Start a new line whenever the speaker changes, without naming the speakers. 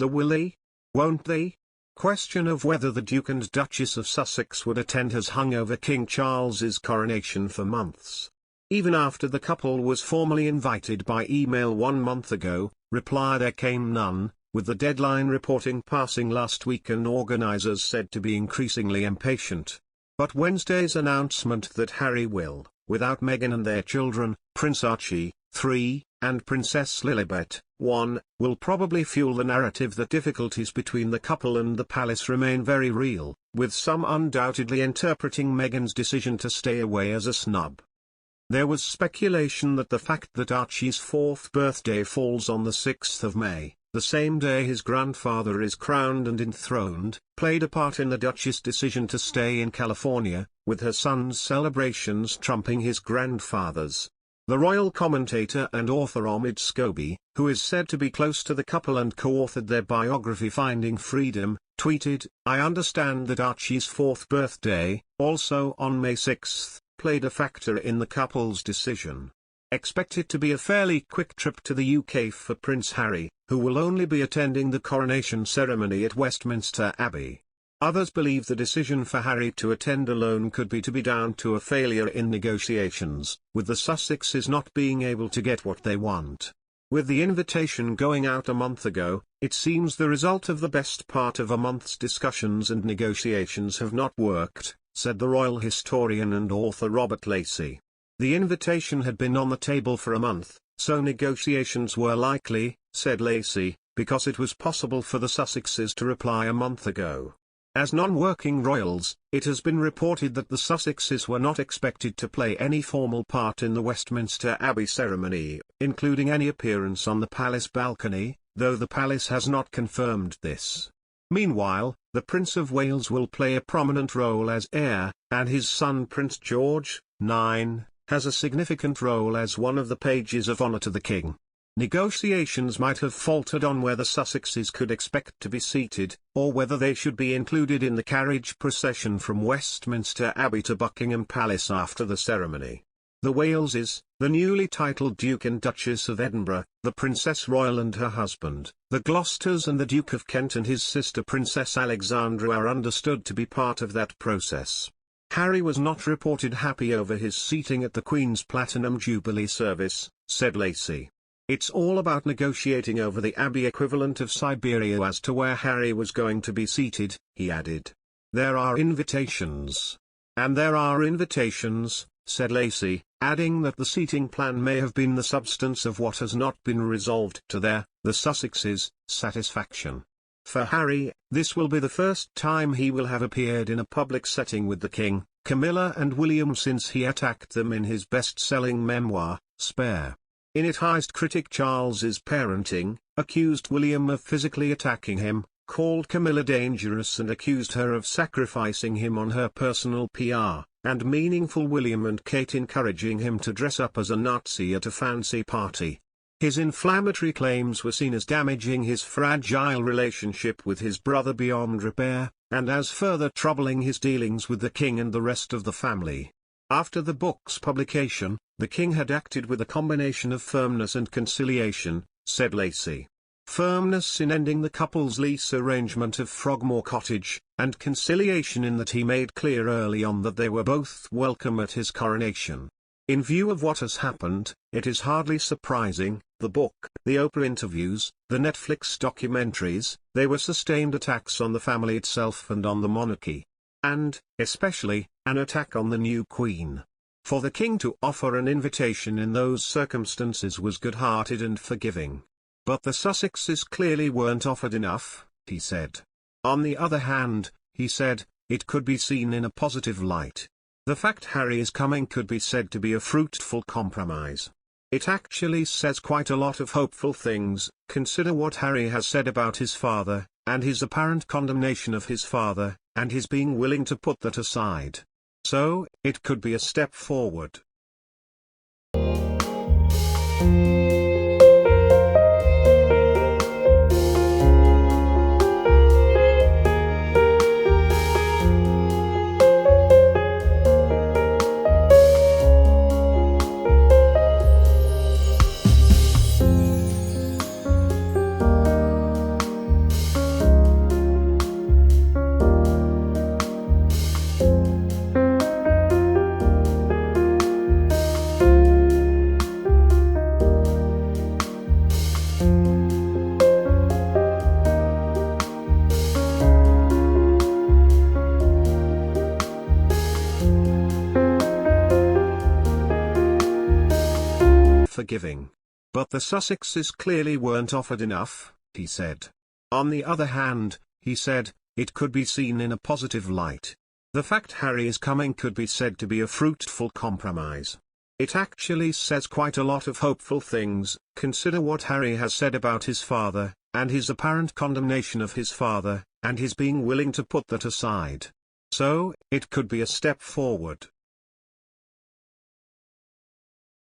The will-they? Won't-they? Question of whether the Duke and Duchess of Sussex would attend has hung over King Charles's coronation for months. Even after the couple was formally invited by email 1 month ago, reply there came none, with the deadline reporting passing last week and organisers said to be increasingly impatient. But Wednesday's announcement that Harry will, without Meghan and their children, Prince Archie, 3, and Princess Lilibet, 1, will probably fuel the narrative that difficulties between the couple and the palace remain very real, with some undoubtedly interpreting Meghan's decision to stay away as a snub. There was speculation that the fact that Archie's 4th birthday falls on the 6th of May, the same day his grandfather is crowned and enthroned, played a part in the Duchess' decision to stay in California, with her son's celebrations trumping his grandfather's. The royal commentator and author Omid Scobie, who is said to be close to the couple and co-authored their biography Finding Freedom, tweeted, "I understand that Archie's 4th birthday, also on May 6, played a factor in the couple's decision. Expect it to be a fairly quick trip to the UK for Prince Harry, who will only be attending the coronation ceremony at Westminster Abbey." Others believe the decision for Harry to attend alone could be down to a failure in negotiations, with the Sussexes not being able to get what they want. With the invitation going out a month ago, it seems the result of the best part of a month's discussions and negotiations have not worked, said the royal historian and author Robert Lacey. The invitation had been on the table for a month, so negotiations were likely, said Lacey, because it was possible for the Sussexes to reply a month ago. As non-working royals, it has been reported that the Sussexes were not expected to play any formal part in the Westminster Abbey ceremony, including any appearance on the palace balcony, though the palace has not confirmed this. Meanwhile, the Prince of Wales will play a prominent role as heir, and his son Prince George, 9, has a significant role as one of the pages of honour to the king. Negotiations might have faltered on whether Sussexes could expect to be seated, or whether they should be included in the carriage procession from Westminster Abbey to Buckingham Palace after the ceremony. The Waleses, the newly titled Duke and Duchess of Edinburgh, the Princess Royal and her husband, the Gloucesters and the Duke of Kent and his sister Princess Alexandra are understood to be part of that process. Harry was not reported happy over his seating at the Queen's Platinum Jubilee service, said Lacey. It's all about negotiating over the Abbey equivalent of Siberia as to where Harry was going to be seated, he added. There are invitations. And there are invitations, said Lacey, adding that the seating plan may have been the substance of what has not been resolved to the Sussexes' satisfaction. For Harry, this will be the first time he will have appeared in a public setting with the King, Camilla and William since he attacked them in his best-selling memoir, Spare. In it Heist critic Charles's parenting, accused William of physically attacking him, called Camilla dangerous and accused her of sacrificing him on her personal PR, and meaningful William and Kate encouraging him to dress up as a Nazi at a fancy party. His inflammatory claims were seen as damaging his fragile relationship with his brother beyond repair, and as further troubling his dealings with the king and the rest of the family. After the book's publication, the king had acted with a combination of firmness and conciliation, said Lacey. Firmness in ending the couple's lease arrangement of Frogmore Cottage, and conciliation in that he made clear early on that they were both welcome at his coronation. In view of what has happened, it is hardly surprising, the book, the Oprah interviews, the Netflix documentaries, they were sustained attacks on the family itself and on the monarchy. And, especially, an attack on the new queen. For the king to offer an invitation in those circumstances was good-hearted and forgiving. But the Sussexes clearly weren't offered enough, he said. On the other hand, he said, it could be seen in a positive light. The fact Harry is coming could be said to be a fruitful compromise. It actually says quite a lot of hopeful things. Consider what Harry has said about his father, and his apparent condemnation of his father, and his being willing to put that aside. So, it could be a step forward. forgiving. But the Sussexes clearly weren't offered enough, he said. On the other hand, he said, it could be seen in a positive light. The fact Harry is coming could be said to be a fruitful compromise. It actually says quite a lot of hopeful things. Consider what Harry has said about his father, and his apparent condemnation of his father, and his being willing to put that aside. So, it could be a step forward.